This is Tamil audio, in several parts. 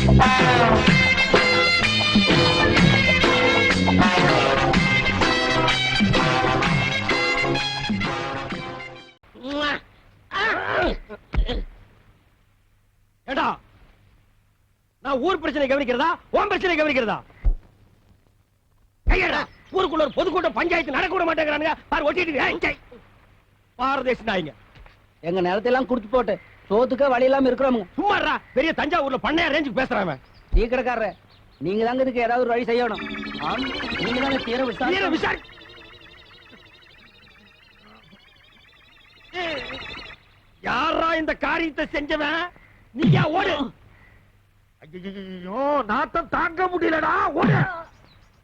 ஏடா நான் ஊர் பிரச்சனை கவனிக்கிறதா உன் பிரச்சனை கவனிக்கிறதா? கையடா, ஊருக்குள்ள ஒரு பொதுக்கூட்டம் பஞ்சாயத்து நடக்க விட மாட்டேங்கிறானுங்க. பாரு ஒட்டிட்டு பாரதேசி நாய்ங்க. எங்க நிலத்தையெல்லாம் குடுத்து போட்டு சோத்துக்க வழி இல்லாம இருக்கிறோமுங்க. சும்மாடா, பெரிய தஞ்சாவூர்ல பண்ணையா ரேஞ்சுக்கு பேசுறாங்க. டீ கடைக்காரர, நீங்க தாங்க இதுக்கு ஏதாவது ஒரு வழி செய்யணும். நீங்க தாங்க தீர விசாரி. யாரா இந்த காரியத்தை செஞ்சவன்? நீயா ஓடு. ஐயோ, நாத்தம் தாங்க முடியலடா, ஓடு.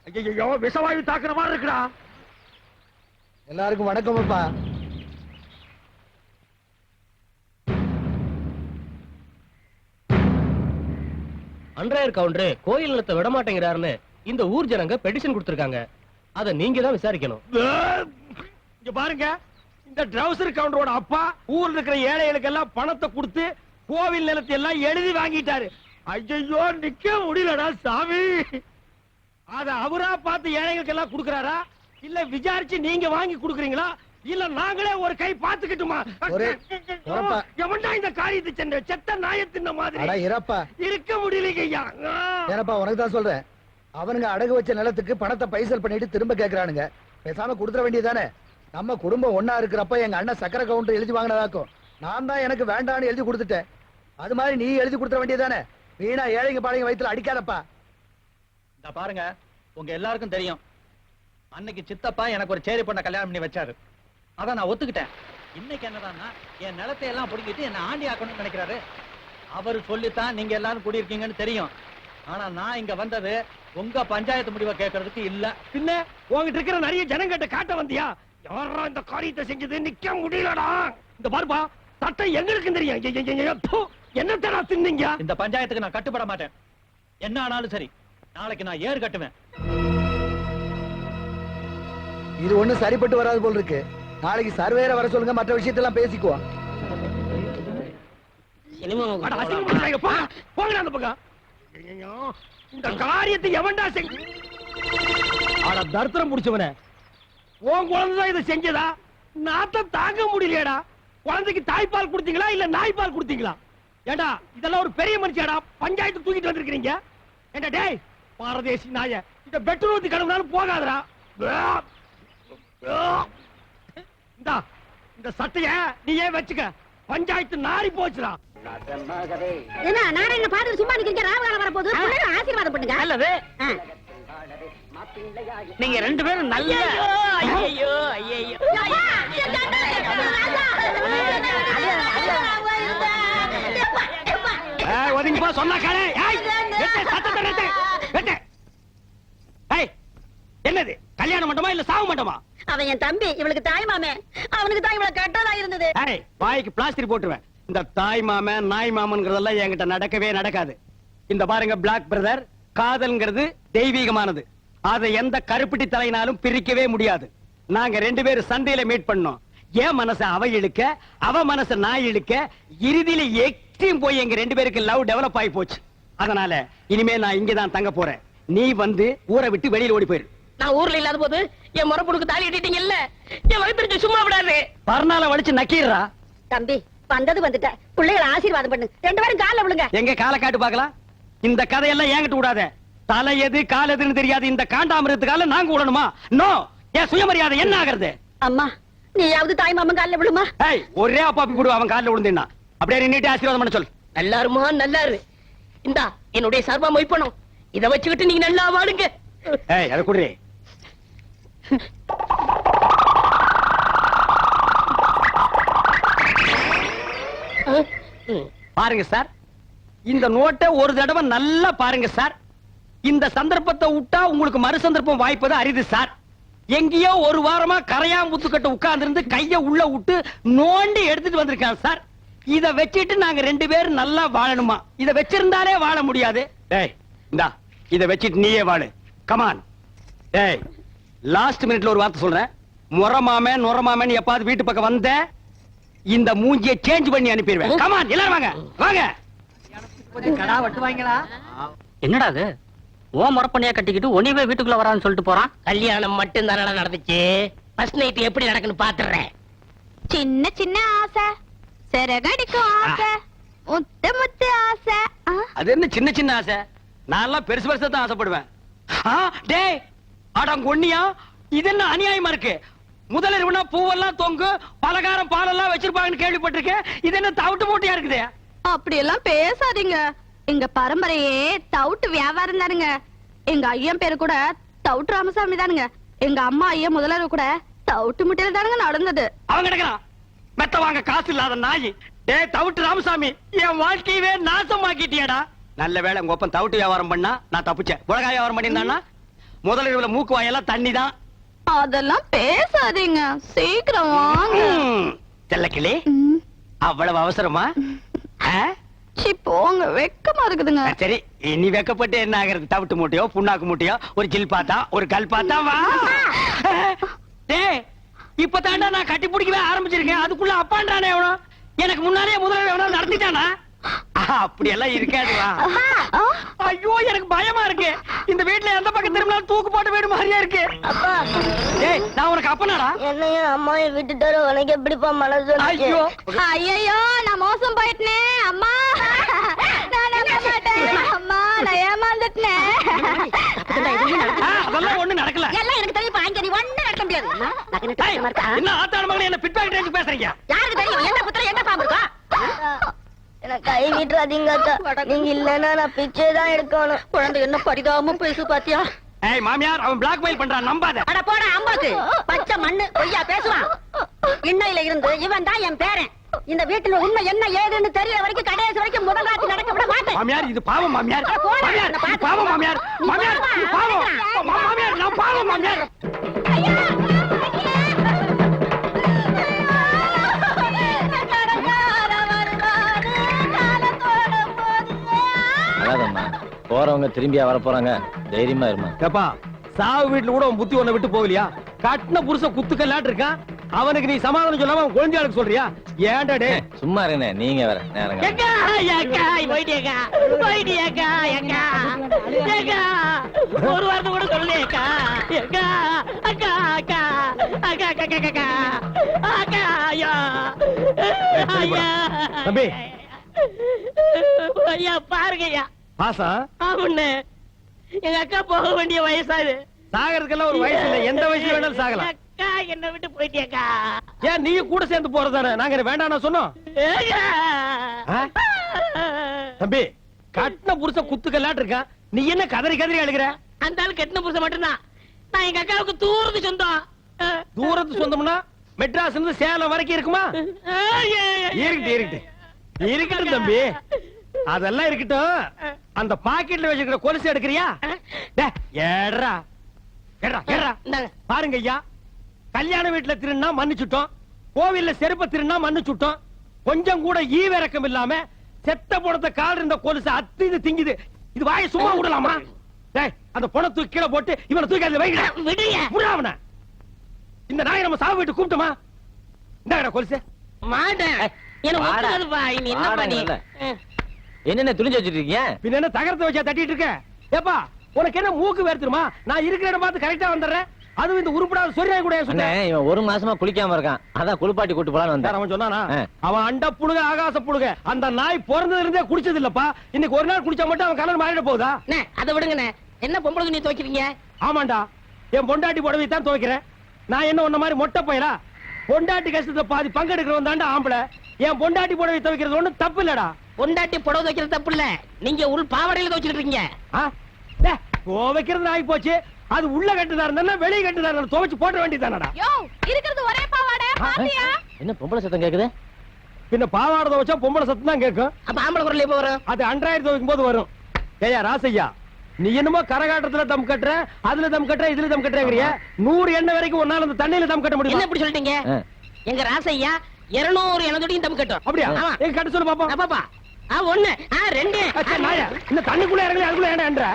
ஐயோ, விஷவாயு தாக்குற மாதிரி இருக்குடா. எல்லாருக்கும் வணக்கம் அப்பா. அன்றையர் கவுண்டர் கோயில் நிலத்தை விட மாட்டேங்கிறாருன்னு இந்த ஊர் ஜனங்க பெட்டிஷன் கொடுத்திருக்காங்க. அத நீங்க தான் விசாரிக்கணும். இங்க பாருங்க, இந்த ட்ரவுசர் கவுண்டரோட அப்பா ஊர்ல இருக்கிற ஏழைகளுக்கு எல்லாம் பணத்தை கொடுத்து கோவில் நிலத்தை எல்லாம் எழுதி வாங்கிட்டாரு. ஐயோ, நிக்க முடியலடா சாமி. அத அவரா பார்த்து ஏழைகளுக்கு எல்லாம் கொடுக்கறாரா, இல்ல விசாரிச்சு நீங்க வாங்கி கொடுக்கறீங்களா, இல்ல நாங்களே ஒரு கை பாத்துக்கிட்டுமா? எவன்டா இந்த காரியத்தை சென்ற செத்த நாயத்தின் மாதிரி இருக்க முடியலைங்க ஐயா. ஏனப்பா உனக்கு தான் சொல்றேன். அவனுங்க அடகு வச்ச நிலத்துக்கு பணத்தை பைசல் பண்ணிட்டு திரும்ப கேக்குறானுங்க. பேசாம கொடுத்துட வேண்டியதானே. நம்ம குடும்பம் ஒன்னா இருக்கிறப்ப எங்க அண்ணன் சக்கரை கவுண்டர் எழுதி வாங்கினதாக்கும். நான் தான் எனக்கு வேண்டான்னு எழுதி கொடுத்துட்டேன். அது மாதிரி நீ எழுதி கொடுத்துட வேண்டியதானே. வீணா ஏழைங்க பாளைங்க வயித்துல அடிக்காதப்பா. இந்த பாருங்க, உங்க எல்லாருக்கும் தெரியும், அன்னைக்கு சித்தப்பா எனக்கு ஒரு சேரி பொண்ண கல்யாணம் பண்ணி வச்சாரு. அத நான் ஒத்துக்கிட்டேன். இன்னைக்கு என்னடான்னா என் நிலத்தை எல்லாம் புடிங்கிட்டு என்ன ஆண்டி ஆக்கணும்னு நினைக்கிறாரு. அவரு சொல்லித்தான் நீங்க எல்லாரும் குடியிருக்கீங்கன்னு தெரியும். ஆனா நான் இங்க வந்தது உங்க பஞ்சாயத்து முடிவை கேட்கறதுக்கு இல்ல. பின்ன உங்ககிட்ட இருக்கிற நிறைய ஜனங்கிட்ட காட்ட வந்தியா? யாரா இந்த காரியத்தை செஞ்சது? நிக்க முடியலடா. இந்த பாருப்பா, சட்டம் எங்களுக்கு தெரியும். என்ன தடா தின்னீங்க? இந்த பஞ்சாயத்துக்கு நான் கட்டுப்பட மாட்டேன். என்ன ஆனாலும் சரி, நாளைக்கு நான் ஏறு கட்டுவேன். இது ஒண்ணும் சரிப்பட்டு வராது போல் இருக்கு. நாளைக்கு சர்வேர வர சொல்லுங்க, மற்ற விஷயத்தெல்லாம் பேசிக்குவோம். இந்த காரியத்தை எவன்டா செஞ்ச? தர்த்தரம் முடிச்சவன உன் குழந்தைதான் இதை செஞ்சதா? நாத்தம் தாங்க முடியலையடா. குழந்தைக்கு தாய்ப்பால் கொடுத்தீங்களா இல்ல நாய்ப்பால் கொடுத்தீங்களா? ஏண்டா, இதெல்லாம் ஒரு பெரிய மனுஷியாடா, பஞ்சாயத்து தூக்கிட்டு வந்திருக்கீங்க. ஏண்டா டேய் பாரதேசி நாய, இந்த பெட்ரோல் ஊத்தி கடவுனாலும் போகாதடா. இந்த சட்டைய நீயே வச்சுக்க. பஞ்சாயத்து நாரி போச்சுடா. என்ன நாராயண பாத்து சும்மா நிக்கிறீங்க? ராவகாலம் வர போகுது, ஆசீர்வாதம் பண்ணுங்க. நல்லது. நீங்க ரெண்டு பேரும் நல்ல. ஐயோ ஐயோ, ஒதுங்கி போ சொன்னா காலே. என்னது கல்யாண மண்டபமா இல்ல சாவு மண்டபமா? அவன் என் தம்பி, இவளுக்கு தாய் மாமே. அவனுக்கு தான் இவள கட்டதா இருந்தது. வாய்க்கு பிளாஸ்டிக் போட்டுருவேன். இந்த தாய் மாமன் நாய் மாமன்ங்கிறதெல்லாம் என்கிட்ட நடக்கவே நடக்காது. இந்த பாருங்க பிளாக் பிரதர், காதல்ங்கிறது தெய்வீகமானது. அதை எந்த கருப்பிட்டி தலையினாலும் பிரிக்கவே முடியாது. நாங்க ரெண்டு பேரும் சந்தையில மீட் பண்ணோம். என் மனச அவ இழுக்க, அவ மனச நான் இழுக்க, இறுதியில எக்ஸ்ட்ரீம் போய் எங்க ரெண்டு பேருக்கு லவ் டெவலப் ஆகி போச்சு. அதனால இனிமே நான் இங்கதான் தங்க போறேன். நீ வந்து ஊரை விட்டு வெளியில ஓடி போயிரு. நான் ஊர்ல இல்லாத போது என் முறப்புடுக்கு தாலி கட்டிட்டீங்க இல்ல, என் வயிற்று சும்மா விடாது. பர்னால வலிச்சு நக்கீரா. தம்பி வந்தது வந்துட்ட, பிள்ளைகளை ஆசீர்வாதம் பண்ணு. ரெண்டு பேரும் கால்ல விழுங்க. எங்க காலை காட்டு பாக்கலாம். இந்த கதையெல்லாம் ஏங்கிட்டு விடாத. தலை எது கால் எதுன்னு தெரியாது இந்த காண்டாமிரத்துக்கால நாங்க விடணுமா? நோ. என் சுயமரியாதை என்ன ஆகிறது? அம்மா நீயாவது தாய் மாமன் கால்ல விழுமா? ஒரே அப்பாப்பி கூட அவன் காலில் விழுந்தா அப்படியே நின்னுட்டு ஆசீர்வாதம் பண்ண சொல். நல்லாருமா? நல்லாரு. இந்தா என்னுடைய சர்வா மொய்ப்பணும். இத வச்சுக்கிட்டு நீங்க நல்லா வாடுங்க. அதை குடுறே. பாருங்க சார், இந்த நோட்டை ஒரு தடவை நல்லா பாருங்க சார். இந்த சந்தர்ப்பத்தை விட்டா உங்களுக்கு மறு சந்தர்ப்பம் வாய்ப்பது அரிது சார். எங்கேயோ ஒரு வாரமா கரையாம்புத்துக்கட்ட உட்கார்ந்து இருந்து கைய உள்ள விட்டு நோண்டி எடுத்துட்டு வந்திருக்கான் சார். இத வச்சிட்டு நாங்க ரெண்டு பேரும் நல்லா வாழணுமா? இத வச்சிருந்தாலே வாழ முடியாது. டேய் இந்தா இத வச்சிட்டு நீயே வாழு. கமான். டேய் லாஸ்ட் மினிட்ல ஒரு வார்த்தை சொல்றேன். முறமாமே நுறமாமேன்னு எப்பாவது வீட்டு பக்கம் வந்த இந்த மூஞ்சியை சேஞ்ச் பண்ணி அனுப்பிடுவேன். கமான் எல்லாரும் வாங்க வாங்க. கடா வெட்டுவாங்களா? என்னடா அது ஓ முறப்பண்ணியா கட்டிக்கிட்டு ஒன்னிவே வீட்டுக்குள்ள வரான்னு சொல்லிட்டு போறான். கல்யாணம் மட்டும் தானடா நடந்துச்சு. ஃபர்ஸ்ட் நைட் எப்படி நடக்குன்னு பாத்துறேன். சின்ன சின்ன ஆசை, சிறகடிக்கும் ஆசை, முத்து முத்து ஆசை. அது என்ன சின்ன சின்ன ஆசை? நான் எல்லாம் பெருசு பெருசா தான் ஆசைப்படுவேன். டேய் அடங்கொன்னியா, இது என்ன அநியாயமா இருக்கு? முதலிரவுனா பூவெல்லாம் தொங்கு, பலகாரம் பாலெல்லாம் வச்சிருப்பாங்கன்னு கேள்விப்பட்டிருக்கேன். இது என்ன தவிட்டு மூட்டையா இருக்குது? அப்படி எல்லாம் பேசாதீங்க. எங்க பரம்பரையே தவுட்டு வியாபாரம் தானுங்க. எங்க ஐயன் பேரு கூட தவுட்டு ராமசாமி தானுங்க. எங்க அம்மா ஐயா முதலரவு கூட தவுட்டு முட்டையில தானுங்க நடந்தது. அவன் கிடக்குறான் மெத்த வாங்க காசு இல்லாத நாய். டேய் தவிட்டு ராமசாமி, என் வாழ்க்கையவே நாசமாக்கிட்டியாடா. நல்ல வேளை உங்க ஒப்பன் தவிட்டு வியாபாரம் பண்ணா நான் தப்பிச்சேன். உலக வியாபாரம் பண்ணியிருந்தான்னா முதலிரவுல மூக்கு வாயெல்லாம் தண்ணி தான். அதெல்லாம் பேசாதீங்க, சீக்கிரம் வாங்க. செல்லக்கிளி, அவ்வளவு அவசரமா? சி போங்க, வெக்கமா இருக்குதுங்க. சரி, இனி வெக்கப்பட்டு என்ன ஆகிறது? தவிட்டு மூட்டையோ புண்ணாக்கு மூட்டையோ ஒரு ஜில் பாத்தா ஒரு கல் பாத்தா வா. டேய் இப்பதாண்டா நான் கட்டி பிடிக்கவே ஆரம்பிச்சிருக்கேன், அதுக்குள்ள அப்பான்றானே எவனோ. எனக்கு முன்னாலே முதல்ல எவனோ நடத்திட்டானா? அப்படி எல்லாம் இருக்காது வா. ஐயோ எனக்கு பயமா இருக்கு. இந்த வீட்டுல எந்த பக்கம் திரும்பினாலும் தூக்கு போட்டு வீடு மாதிரியா இருக்கு. டேய் நான் உனக்கு அப்பனாடா. என்னையும் அம்மாவை விட்டுட்டாரு, உனக்கு எப்படிப்பா மனசு? ஐயோ ஐயோ நான் மோசம் போயிட்டேனே அம்மா. நான் நம்ப மாட்டேன் அம்மா, நான் ஏமாந்துட்டேன். அதெல்லாம் ஒண்ணு நடக்கல. எல்லாம் எனக்கு தெரியும், அங்க நீ ஒண்ணு நடக்க முடியாது. என்ன ஆத்தாட மகளே, என்ன பிட் பாக்கெட் பேசுறீங்க? யாருக்கு தெரியும் என்ன புத்திர என்ன பாம்பு இருக்கா? எனக்கு கை விட்டுறாதீங்க அக்கா. நீங்க இல்லன்னா நான் பிச்சை தான் எடுக்கணும். குழந்தை என்ன பரிதாபமா பேசு பாத்தியா? ஏய் மாமியார், அவன் பிளாக்மெயில் பண்றான், நம்பாத. அட போடா அம்பாக்கு, பச்சை மண்ணு பொய்யா பேசுவான். இன்னையில இருந்து இவன் தான் என் பேரன். இந்த வீட்டுல உண்மை என்ன ஏதுன்னு தெரியற வரைக்கும் கடைசி வரைக்கும் முதல் ராத்தி நடக்க விட மாட்டேன். மாமியார் இது பாவம் மாமியார். அட போடா, மாமியார் நான் இது பாவம் மாமியார். மாமியார் இது பாவம். மாமியார் நான் பாவம் மாமியார். போறவங்க திரும்பியா வர போறாங்க, தைரியமா இருமா. ஏப்பா சாவு வீட்டுல கூட உன் புத்தி ஒண்ணு விட்டு போகலையா? கட்டின புருஷ குத்துக்கல்லாட்டு இருக்கான், அவனுக்கு நீ சமாதானம் சொல்லாம அவன் குழந்தையாளுக்கு சொல்றியா? ஏன்டா டே சும்மா இருங்க, நீங்க வேற நேரங்க. ஒரு வார்த்தை கூட சொல்லேக்கா. தம்பி ஐயா பாருங்கய்யா. பாசா ஆமாண்ணே, எங்க அக்கா போக வேண்டிய வயசாது. சாகறதுக்கெல்லாம் ஒரு வயசு இல்ல, எந்த வயசுல வேணாலும் சாகலாம். அக்கா என்ன விட்டு போயிட்டியக்கா. ஏன் நீ கூட சேர்ந்து போறதானே? நாங்க வேண்டாம் சொன்னோம். தம்பி கட்டின புருஷ குத்துக்கல்லாட்டு இருக்கான், நீ என்ன கதறி கதறி அழுகிற? அந்த ஆள் கட்டின புருஷன் மட்டும்தான். நான் எங்க அக்காவுக்கு தூரத்து சொந்தம். தூரத்து சொந்தம்னா மெட்ராஸ் இருந்து சேலம் வரைக்கும் இருக்குமா? இருக்கட்டும் இருக்கட்டும் தம்பி, அதெல்லாம் இருக்கட்டும். அந்த பாக்கெட்ல வச்சிருக்கிற கொலுசு எடுக்கிறியா? ஏறா ஏறா ஏறா. பாருங்க ஐயா, கல்யாண வீட்டுல திருநா மன்னிச்சுட்டோம், கோவில்ல செருப்ப திருநா மன்னிச்சுட்டோம். கொஞ்சம் கூட ஈவிரக்கம் இல்லாம செத்த பணத்தை கால் இருந்த கொலுசு அத்து இது திங்குது. இது வாயை சும்மா விடலாமா? அந்த பணம் தூக்கி கீழே போட்டு இவனை தூக்கி அதுல வைக்கிறேன். இந்த நாயை நம்ம சாவு வீட்டு கூப்பிட்டோமா? இந்த கொலுசு மாட்டேன். என்னென்ன துணிஞ்சு வச்சிட்டு இருக்கீங்க? பின்ன என்ன தகரத்தை வச்சா தட்டிட்டு இருக்க? ஏப்பா உனக்கு என்ன மூக்கு வேர்த்துருமா? நான் இருக்கிற இடம் பார்த்து கரெக்டா வந்துடுறேன். அதுவும் இந்த உருப்படாத சொரியாய் கூட இவன் ஒரு மாசமா குளிக்காம இருக்கான், அதான் குளிப்பாட்டி கூட்டு போலான்னு வந்தேன். அவன் சொன்னானா? அவன் அண்ட புழுக ஆகாச புழுக. அந்த நாய் பிறந்ததுல இருந்தே குடிச்சது இல்லப்பா. இன்னைக்கு ஒரு நாள் குடிச்சா மட்டும் அவன் கலர் மாறிட போகுதா? அதை விடுங்கண்ணே, என்ன பொம்பளை துணி துவைக்கிறீங்க? ஆமாண்டா, என் பொண்டாட்டி புடவை தான் துவைக்கிறேன். நான் என்ன உன்ன மாதிரி மொட்டை போயிடா? பொண்டாட்டி கஷ்டத்துல பாதி பங்கெடுக்கிறவன் தாண்டா ஆம்பளை. என் பொண்டாட்டி புடவை துவைக்கிறது ஒண்ணும் தப்பு இல்லடா. பொண்டாட்டி புடவை துவைக்கிறது தப்பு இல்ல, நீங்க உள் பாவாடையில துவைச்சிட்டு இருக்கீங்க. துவைக்கிறது ஆகி போச்சு. அது உள்ள கட்டுதா இருந்தா வெளியே கட்டுதா இருந்தா துவைச்சு போட வேண்டியதானடா. இருக்கிறது ஒரே பாவாடை பாத்தியா? என்ன பொம்பளை சத்தம் கேக்குது? பின்ன பாவாடை துவைச்சா பொம்பளை சத்தம் தான் கேட்கும். அப்ப ஆம்பளை குரல் எப்ப வரும்? அது அன்றாயிரம் துவைக்கும் போது வரும். ஏயா ராசையா, நீ என்னமோ கரகாட்டத்துல தம் கட்டுற, அதுல தம் கட்டுற, இதுல தம் கட்டுறங்கறிய. 100 எண்ணெய் வரைக்கும் ஒன்னால அந்த தண்ணியில தம் கட்ட முடியும். என்ன இப்படி சொல்லிட்டீங்க? எங்க ராசையா 200 எண்ணெய் தம் கட்டும். அப்படியா? எங்க கட்ட சொல்லு பாப்போம். பாப்பா 1 2 இந்த தண்ணிக்குள்ள இறங்கல அதுக்குள்ள ஏன்டா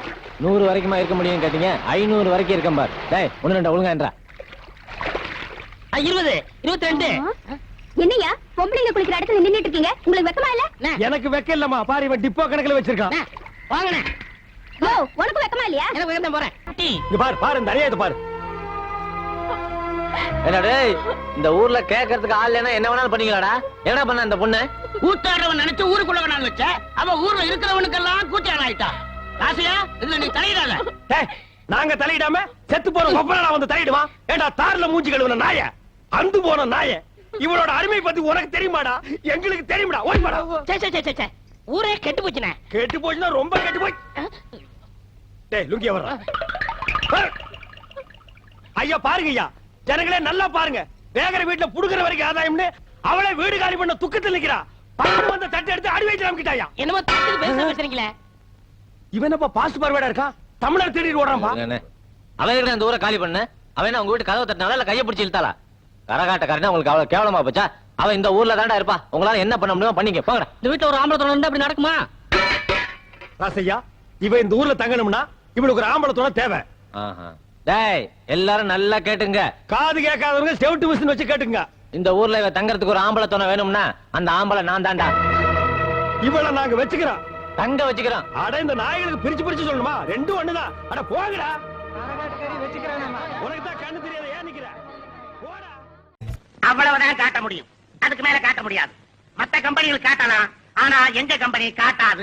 100 வரைக்குமா இருக்க முடியும் கேட்டீங்க? 500 வரைக்கும் இருக்கேன் பார். டேய் 1 2 ஒழுங்கா என்றா. 20 22 என்னையா பொம்பளைங்க குளிக்கிற இடத்துல நின்னுட்டு இருக்கீங்க உங்களுக்கு வெக்கமா இல்ல எனக்கு வெக்க இல்லம்மா பாரு இவன் டிப்போ கணக்குல வச்சிருக்கான் வாங்கண்ணே ஓ உனக்கு வெக்கமா இல்லையா எனக்கு வேணும் போறேன் இங்க பாரு பாரு இந்த அநியாயத்தை பாரு என்னடே இந்த ஊர்ல கேக்குறதுக்கு ஆள் இல்லைன்னா என்ன வேணாலும் பண்ணீங்களாடா என்ன பண்ண அந்த பொண்ணு கூத்தாடுறவன் நினைச்சு ஊருக்குள்ள வேணாலும் வச்ச அவன் ஊர்ல இருக்கிறவனுக்கெல்லாம் கூட்டியான் ஆயிட்டா ராசியா இதுல நீ தலையிடாத டேய், நாங்க தலையிடாம செத்து போற ஒப்பனா வந்து தலையிடுவான் ஏண்டா தார்ல மூஞ்சி கழுவுன நாய அந்து போன நாய இவளோட அருமை பத்தி உனக்கு தெரியுமாடா எங்களுக்கு தெரியுமாடா ஓய் மாடா சே ஊரே கெட்டு போச்சுனே கெட்டு போச்சுன்னா ரொம்ப கெட்டு போய் டேய் லுங்கிய வர்றா ஐயா பாருங்க ஐயா ஜனங்களே நல்லா பாருங்க வேகர வீட்டுல புடுங்குற வரைக்கும் ஆதாயம்னு அவளை வீடு காலி பண்ண துக்கத்தில் நிக்கிறா பக்கம் வந்து தட்டை எடுத்து அடி வச்சு நமக்கிட்டாயா என்னமோ தட்டு பேசுறீங்களே இவன் என்னப்பா பாஸ்ட் பார்வேடா இருக்கா தமிழர் தேடி ஓடுறான்பா அவன் இருக்கிற அந்த ஊரை காலி பண்ண அவன் என்ன உங்க வீட்டு கதவை தட்டினால இல்ல கையை பிடிச்சி இழுத்தாளா கரகாட்டக்காரனா உங்களுக்கு அவ்வளவு கேவலமா போச்சா அவன் இந்த ஊர்ல தாண்டா இருப்பா உங்களால என்ன பண்ண முடியுமோ பண்ணிக்க போங்க இந்த வீட்டுல ஒரு ஆம்பளை இருந்தா அப்படி நடக்குமா ராசையா இவன் இந்த ஊர்ல தங்கணும்னா இவனுக்கு ஒரு ஆம்பளை துணை தேவை டேய் எல்லாரும் நல்லா கேட்டுங்க காது கேட்காதவங்க செவிட்டு மிஷின் வச்சு கேட்டுங்க இந்த ஊர்ல இவ தங்கறதுக்கு ஒரு ஆம்பளை துணை வேணும்னா அந்த ஆம்பளை நான் தாண்டா இவள நாங்க வச்சுக்கிறோம் தங்க வச்சுக்கிறோம் அட இந்த நாய்களுக்கு பிரிச்சு பிரிச்சு சொல்லணுமா ரெண்டும் ஒண்ணுதான் அட போங்கடா உனக்கு தான் கண்ணு தெரியாத ஏன் நிக்கிற போடா அவ்வளவுதான் காட்ட முடியும் அதுக்கு மேல காட்ட முடியாது மத்த கம்பெனிகள் காட்டலாம் ஆனா எங்க கம்பெனி காட்டாது